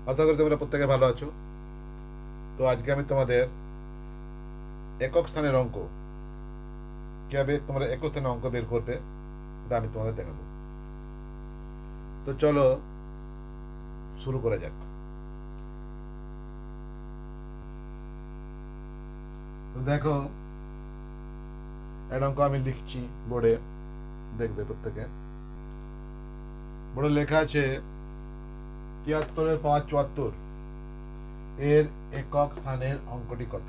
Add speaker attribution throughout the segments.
Speaker 1: আশা করি তোমরা প্রত্যেকে ভালো আছো। তো আজকে আমি তোমাদের একক স্থানের অঙ্ক, কিভাবে তোমরা একক স্থানের অঙ্ক বের করবে এটা আমি তোমাদের দেখাবো। তো চলো শুরু করা যাক। তো দেখো, একটা অঙ্ক আমি লিখছি বোর্ডে, দেখবে প্রত্যেকে। বোর্ডে লেখা আছে 73 এর 5 74 এর একক স্থানের অঙ্কটি কত?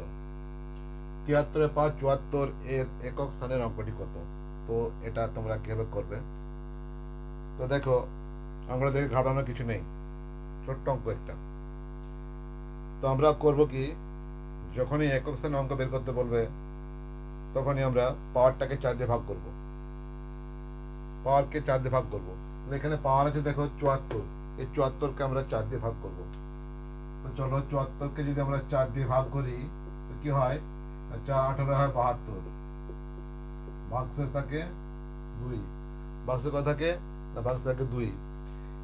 Speaker 1: 73 এর 5 74 এর একক স্থানের অঙ্কটি কত? তো এটা তোমরা কিভাবে করবে? তো দেখো, অঙ্কটা দেখে ঘাটানোর কিছু নেই, ছোট্ট অঙ্ক একটা। তো আমরা করব কি, যখনই একক স্থানে অঙ্ক বের করতে বলবে তখনই আমরা পাওয়ারটাকে 4 দিয়ে ভাগ করব। পাওয়ারকে 4 দিয়ে ভাগ করব। এখানে পাওয়ার আছে দেখো 74, এই 74কে আমরা 4 দিয়ে ভাগ করব। তো চলো 74কে যদি আমরা 4 দিয়ে ভাগ করি তো কি হয়, 4 18 হয় 72, ভাগশেষ থাকে 2, ভাগশেষ কত থাকে না, ভাগশেষ থাকে 2।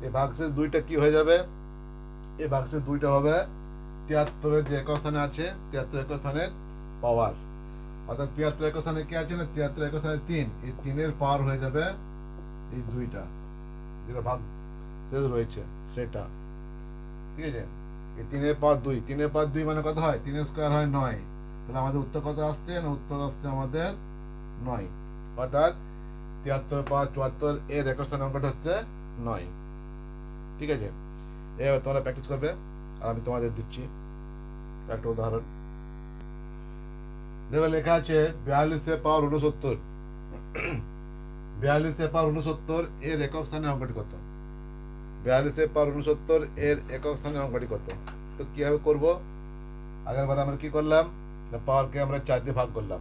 Speaker 1: এই ভাগশেষ 2টা কি হয়ে যাবে, এই ভাগশেষ 2টা হবে 73-এর যে একক স্থানে আছে, 73 একক স্থানের পাওয়ার। অর্থাৎ 73 একক স্থানে কি আছে না, 73 একক স্থানে 3, এই 3-এর পাওয়ার হয়ে যাবে এই 2টা, যেটা ভাগ শেষ রয়েছে সেটা। ঠিক আছে, এই 3-এর পাওয়ার 2, 3-এর পাওয়ার 2 মানে কত হয়, 3 স্কোয়ার হয় 9। তাহলে আমাদের উত্তর কত আসছে না, উত্তর আসছে আমাদের 9। অর্থাৎ 73 5 74 এর একক স্থানের অঙ্কটা হচ্ছে 9। ঠিক আছে, এবার তোমরা প্র্যাকটিস করবে আর আমি তোমাদের দিচ্ছি একটা উদাহরণ। দেখো লেখা আছে 42 এর 69। 42 এর 69 এর একক স্থানের অঙ্কটি কত? 42 এর 69 এর একক স্থানের অঙ্কটি কত? তো কিভাবে করব, আগের বার আমরা কি করলাম না, পাওয়ারকে আমরা 4 দিয়ে ভাগ করলাম।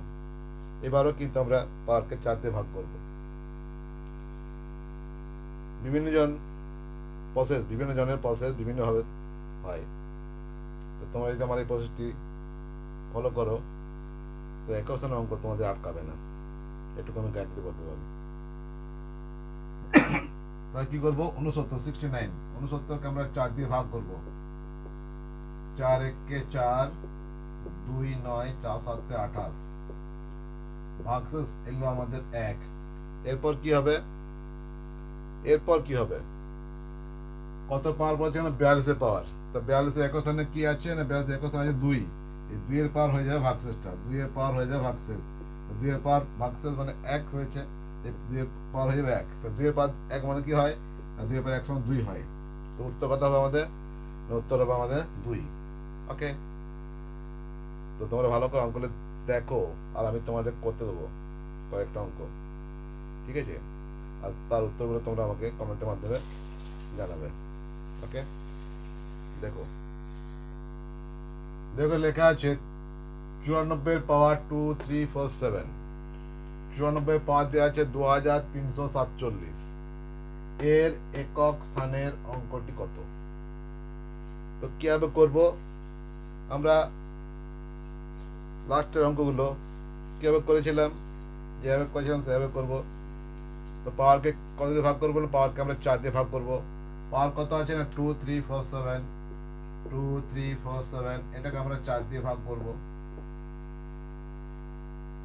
Speaker 1: এবারও কিন্তু আমরা পাওয়ারকে 4 দিয়ে ভাগ করব। বিভিন্ন জনের প্রসেস বিভিন্নভাবে হয়। তো তোমরা যদি আমার এই প্রসেসটি ফলো করো তো একক স্থানের অঙ্ক তোমাদের আটকাবে না, এটুকু আমি গ্যারান্টি বলতে পারি। তাহলে কি করবো, 69 69কে আমরা 4 দিয়ে ভাগ করব। 4 1 4, 2 9, 4 7 28, ভাগশেষ এলো আমাদের 1। এরপর কি হবে, কত পাওয়ার বলছে না, 42 পাওয়ার। তো 42 একক স্থানে কি আছে না, 42 একক স্থানে আছে 2, এই 2 এর পাওয়ার হয়ে যাবে ভাগশেষটা, 2 এর পাওয়ার হয়ে যাবে ভাগশেষ। 2 এর পাওয়ার ভাগশেষ মানে 1 হয়েছে, এই 2 এর পাওয়ার হয়ে যাবে 1। তো 2 এর পাওয়ার 1 মানে কি হয়, 2 এর পাওয়ার 1 সমান 2 হয়। তো উত্তর কত হবে আমাদের, উত্তর হবে আমাদের 2। ওকে, তো তোমরা ভালো করে অঙ্কগুলো দেখো আর আমি তোমাদের করতে দেবো কয়েকটা অঙ্ক। ঠিক আছে, আর তার উত্তরগুলো তোমরা আমাকে কমেন্টের মাধ্যমে জানাবে। ওকে, দেখো দেখো লেখা আছে 94 পাওয়ার 2 3 4 7, 94 পাওয়ার দেওয়া আছে 2347, এর একক স্থানের অঙ্কটি কত? তো কিভাবে করব, আমরা লাস্টের অঙ্কগুলো কিভাবে করেছিলাম, যেভাবে করেছিলাম সেভাবে করব। তো পাওয়ারকে কত দিয়ে ভাগ করবো না, পাওয়ারকে আমরা 4 দিয়ে ভাগ করব। পাওয়ার কত আছে না, 2 3 4 7, 2 3 4 7, এটাকে আমরা 4 দিয়ে ভাগ করব।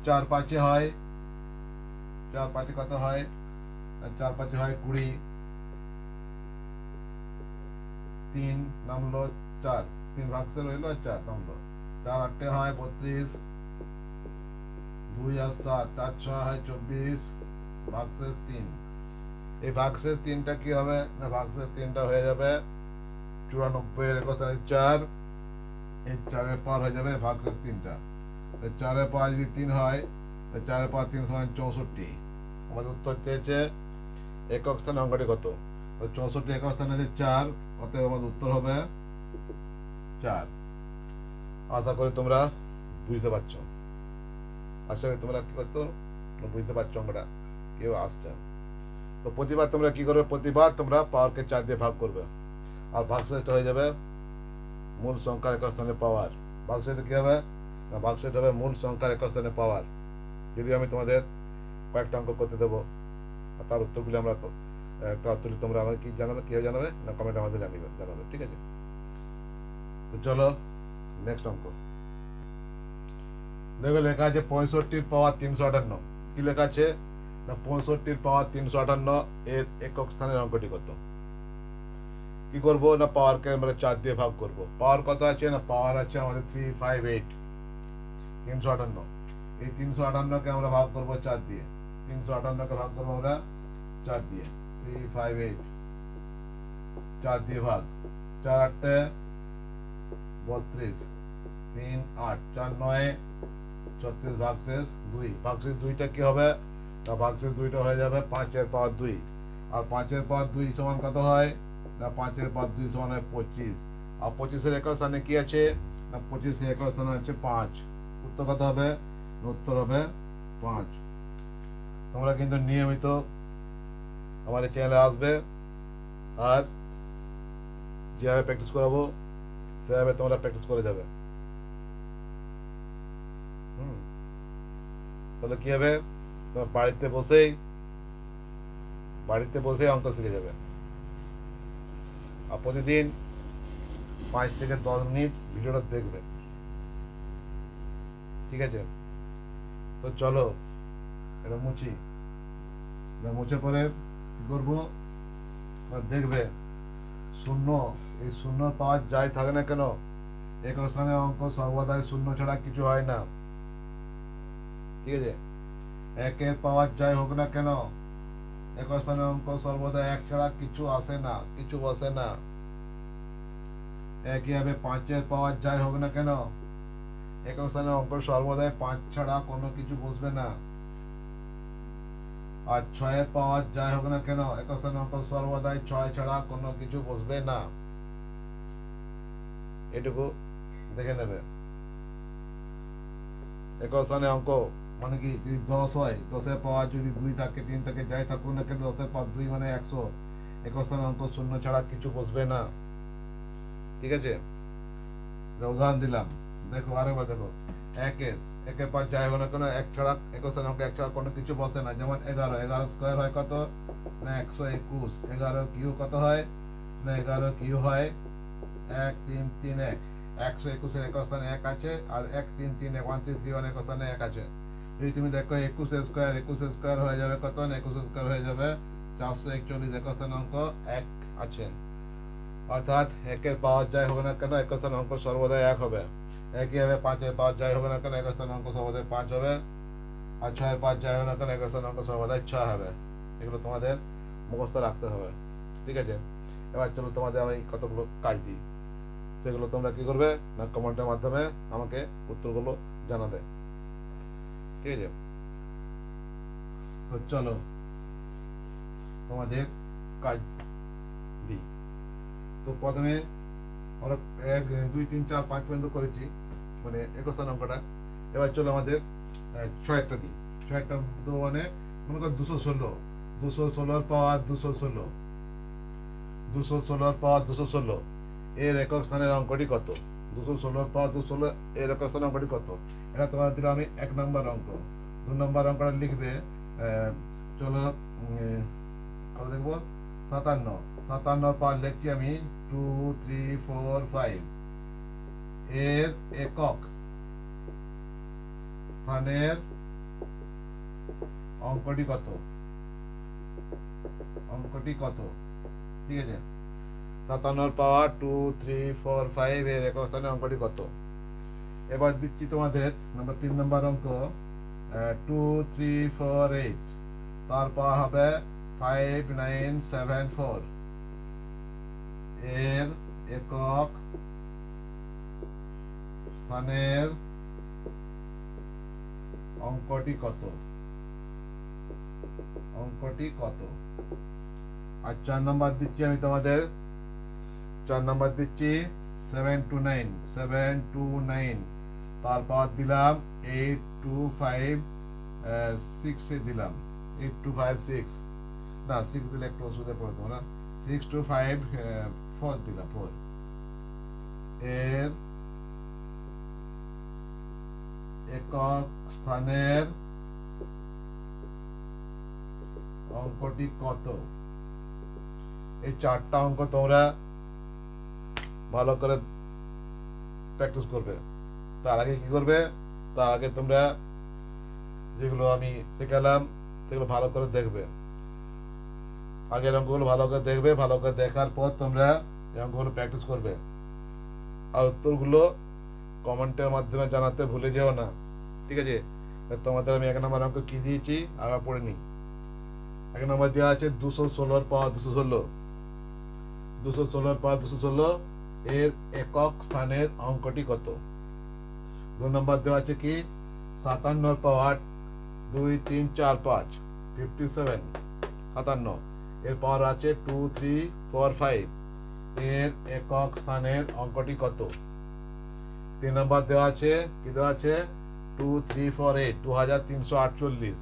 Speaker 1: 4 5 হয়, 4 5 কত হয়, 4 5 হয় 20, 3 নামলো 4, 3 ভাগশেষ রইলো আর 4 নামলো। 4 8 হয় 32, 2 আর 7, 4 6 হয় 24, ভাগশেষ 3। এই ভাগশেষ 3টা কি হবে না, ভাগশেষ 3টা হয়ে যাবে 94 এর কথা 4, এই 4 এর পাওয়ার হয়ে যাবে ভাগশেষ 3টা। 4 এর পাওয়ার যদি 3 হয়, 4 এর পাওয়ার 3 সমান 64। আমাদের উত্তর চেয়েছে একক স্থানে অঙ্কটি কত। 64 একক স্থানে আছে 4, অতএব আমাদের উত্তর হবে 4। আশা করি তোমরা বুঝতে পারছো, আশা করি তোমরা কি করতো বুঝতে পারছো অঙ্কটা কেউ আসছে। তো প্রতিবার তোমরা কি করবে, প্রতিবার তোমরা পাওয়ারকে 4 দিয়ে ভাগ করবে আর ভাগশেষটা হয়ে যাবে মূল সংখ্যার একক স্থানে পাওয়ার। ভাগশেষটা কি হবে না, ভাগশেষটা হবে মূল সংখ্যার একক স্থানে পাওয়ার। যদি আমি তোমাদের কয়েকটা অঙ্ক করতে দেবো আর তার উত্তরগুলি আমরা, তার উত্তরটি তোমরা আমাকে কি জানাবে, কীভাবে জানাবে না, কমেন্ট আমাদের জানাবে। ঠিক আছে। তো চলো নেক্সট অঙ্ক। দেখো লেখা আছে 65 পাওয়ার 358। কি লেখা আছে না 65 পাওয়ার 358 এর একক স্থানের অঙ্কটি কত। কি করব না পাওয়ারকে আমরা 4 দিয়ে ভাগ করব। পাওয়ার কত আছে না পাওয়ার আছে আমাদের 358 358। এই 358কে আমরা ভাগ করব 4 দিয়ে। 358কে ভাগ করব আমরা 4 দিয়ে। 358 4 দিয়ে ভাগ। 4 8 32 3 8 4 9 36 ভাগশেষ 2। ভাগশেষ 2টা কি হবে না ভাগশেষ 2টা হয়ে যাবে 5 এর পাওয়ার 2। আর 5 এর পাওয়ার 2 সমান কত হয় না 5 এর পাওয়ার 2 সমান হয় 25। আর 25 এর একক স্থানে কি আছে না 25 এর একক স্থানে আছে 5। উত্তর কত হবে উত্তর হবে 5। তোমরা কিন্তু নিয়মিত আমার এই চ্যানেলে আসবে আর যেভাবে প্র্যাকটিস করাবো সেভাবে তোমরা প্র্যাকটিস করে যাবে। তাহলে কি হবে তোমার বাড়িতে বসেই অঙ্ক শিখে যাবে। আর প্রতিদিন 5 থেকে 10 মিনিট ভিডিওটা দেখবে, ঠিক আছে? তো চলো এটা মুছে পরে কি করবো দেখবে শূন্য। এই শূন্য পাওয়ার যাই থাকে না কেন একক স্থানের অঙ্ক সর্বদাই শূন্য ছাড়া কিছু হয় না, ঠিক আছে? একের পাওয়ার যাই হোক না কেন একক স্থানের অঙ্ক সর্বদা 1 ছাড়া কিছু আসে না, কিছু বসে না। একইভাবে 5 এর পাওয়ার যাই হোক না কেন একক স্থানের অঙ্ক সর্বদাই 5 ছাড়া কোনো কিছু বসবে না। আর 6 এর পাওয়ার যাই হোক না কেন একক স্থানের অঙ্ক সর্বদাই 6 ছাড়া কোনো কিছু বসবে না। এটুকু দেখে নেবে। একক স্থানে অঙ্ক মানে কি যদি 10 হয় 10 এর পাওয়ার যদি 2 থাকে 3 থাকে যাই থাকুক না কেন 10 এর পাওয়ার 2 মানে 100। একক স্থানে অঙ্ক শূন্য ছাড়া কিছু বসবে না, ঠিক আছে? উদাহরণ দিলাম, দেখো আরেকবার দেখো। একের পাওয়ার যাই হোক না কেন 1 ছাড়া একক স্থানে অঙ্ক 1 ছাড়া কোনো কিছু বসে না। যেমন 11 স্কোয়ার হয় কত না 121। 11 কিউ কত হয় না 11 কিউ হয় 1 3 3 1। 121 এর একক স্থানে 1 আছে আর 1 3 3 1 1 3 3 1 একক স্থানে 1 আছে। যদি তুমি দেখো 21 স্কোয়ার হয়ে যাবে কত না 21 স্কোয়ার হয়ে যাবে 441। একক স্থানে অঙ্ক 1 আছে। অর্থাৎ একের পাওয়ার যাই হবে না কেন একক স্থানে অঙ্ক সর্বদাই 1 হবে। একইভাবে 5 এর পাওয়ার যাই হবে না কেন একক স্থানে অঙ্ক সর্বদাই 5 হবে। আর 6 এর পাওয়ার যাই হবে না কেন একক স্থানে অঙ্ক সর্বদাই 6 হবে। এগুলো তোমাদের মুখস্থ রাখতে হবে, ঠিক আছে? এবার চলো তোমাদের আমি কতগুলো কাজ দিই, সেগুলো তোমরা কি করবে না কমেন্টের মাধ্যমে আমাকে উত্তরগুলো জানাবে, ঠিক আছে? তো চলো তোমাদের কাজ দিই। তো প্রথমে আমরা 1 2 3 4 5 পর্যন্ত করেছি মানে একক স্থান অঙ্কটা। এবার চলো আমাদের 6 দিই। 6 মানে মনে করো 216। 216 পাওয়ার 216 216 পাওয়ার 216 এর একক স্থানের অঙ্কটি কত। 216 পাওয়ার 216 এর একক স্থানের অঙ্কটি কত। এটা তোমার দিলাম আমি 1 নম্বর অঙ্ক। 2 নম্বর অঙ্কটা লিখবে চলো কত লিখবো 57। 57 পাওয়ার লিখছি আমি 2 3 4 5 এর একক স্থানের অঙ্কটি কত ঠিক আছে? 57 পাওয়ার 2 3 4 5 এর একক স্থানের অঙ্কটি কত। এবার দিচ্ছি তোমাদের 3 নম্বর অঙ্ক 2 3 4 8 তার পাওয়ার হবে 5 9 7 4 এর একক স্থানের অঙ্কটি কত। আর 4 নম্বর দিচ্ছি আমি তোমাদের 7 to 9 তার পাওয়ার দিলাম 8 2 5 6 এ দিলাম 8 2 5 6 না 6 দিলে একটু অসুবিধা পড়তো না 6 2 5 4 দিলাম 4 এর একক স্থানের অঙ্কটি কত। এই 4টা অঙ্ক তোমরা ভালো করে প্র্যাকটিস করবে। তার আগে কি করবে, তার আগে তোমরা যেগুলো আমি শেখালাম সেগুলো ভালো করে দেখবে। আগের অঙ্কগুলো ভালো করে দেখবে, ভালো করে দেখার পর তোমরা এই অঙ্কগুলো প্র্যাকটিস করবে। আর উত্তরগুলো কমেন্টের মাধ্যমে জানাতে ভুলে যেও না, ঠিক আছে? তোমাদের আমি 1 নম্বর অঙ্ক কি দিয়েছি আবার পড়ে নিই। 1 নম্বর দেওয়া আছে 216 পাওয়ার 216। 216 পাওয়ার 216 এর একক স্থানের অঙ্কটি কত? 2 নম্বর দেওয়া আছে কি 57 পাওয়ার 2 3 4 5 57, 57 এর পাওয়ার আছে 2 3 4 5 এর একক স্থানের অঙ্কটি কত? 3 নম্বর দেওয়া আছে কি দেওয়া আছে 2 3 4 8 2348,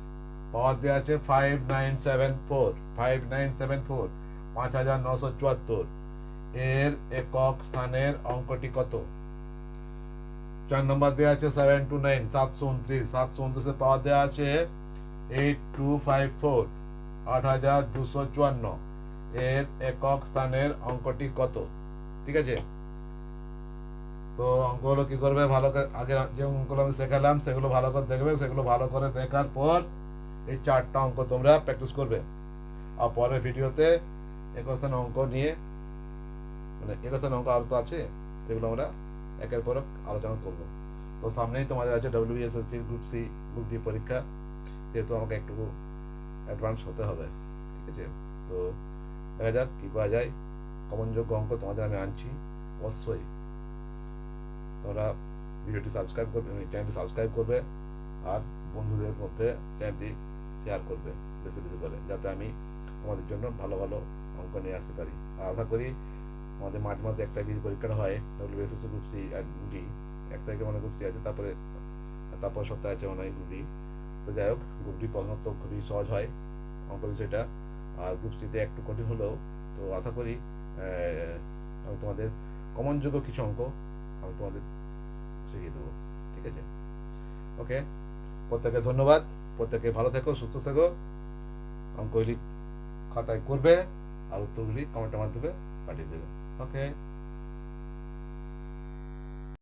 Speaker 1: পাওয়ার দেওয়া আছে 5974 5974 5974 এর একক স্থানের অঙ্কটি কত? 4 নম্বর দেওয়া আছে 729 729 729 এর পাওয়ার দেওয়া আছে 8254 8254 এর একক স্থানের অঙ্কটি কত? ঠিক আছে? তো অঙ্কগুলো কি করবে, ভালো করে আগে যে অঙ্কগুলো আমি শেখালাম সেগুলো ভালো করে দেখবে, সেগুলো ভালো করে দেখার পর এই 4টা অঙ্ক তোমরা প্র্যাকটিস করবে। আর পরের ভিডিওতে একুশন অঙ্ক নিয়ে, মানে একুশন অঙ্ক আরো তো আছে, সেগুলো আমরা একের পর এক আলোচনা করব। তো সামনেই তোমাদের আছে WBSSC group C group D পরীক্ষা, যেহেতু আমাকে একটু অ্যাডভান্স হতে হবে, ঠিক আছে? তো দেখা যাক কী করা যায়। কমনযোগ্য অঙ্ক তোমাদের আমি আনছি। অবশ্যই তোমরা ভিডিওটি সাবস্ক্রাইব করবে, চ্যানেলটি সাবস্ক্রাইব করবে, আর বন্ধুদের মধ্যে চ্যানেলটি শেয়ার করবে বেশি বেশি করে, যাতে আমি তোমাদের জন্য ভালো ভালো অঙ্ক নিয়ে আসতে পারি। আর আশা করি আমাদের মার্চ মাসে 1 তারিখে পরীক্ষাটা হয় WBSSC গ্রুপ সি আর ডি, 1 তারিখে মানে গ্রুপ সি আছে, তারপর সপ্তাহে আছে মানে গ্রুপ ডি। তো যাই হোক, গ্রুপ ডি প্রথমত তো খুবই সহজ হয় অঙ্ক বিষয়টা, আর গ্রুপ সিতে একটু কঠিন হলেও তো আশা করি আমি তোমাদের কমনযোগ্য কিছু অঙ্ক আমি তোমাদের শিখিয়ে দেবো, ঠিক আছে? ওকে, প্রত্যেকে ধন্যবাদ, প্রত্যেকে ভালো থেকো, সুস্থ থেকো। অঙ্কগুলি খাতায় করবে আর উত্তরগুলি কমেন্টের মাধ্যমে পাঠিয়ে দেবে। ওকে।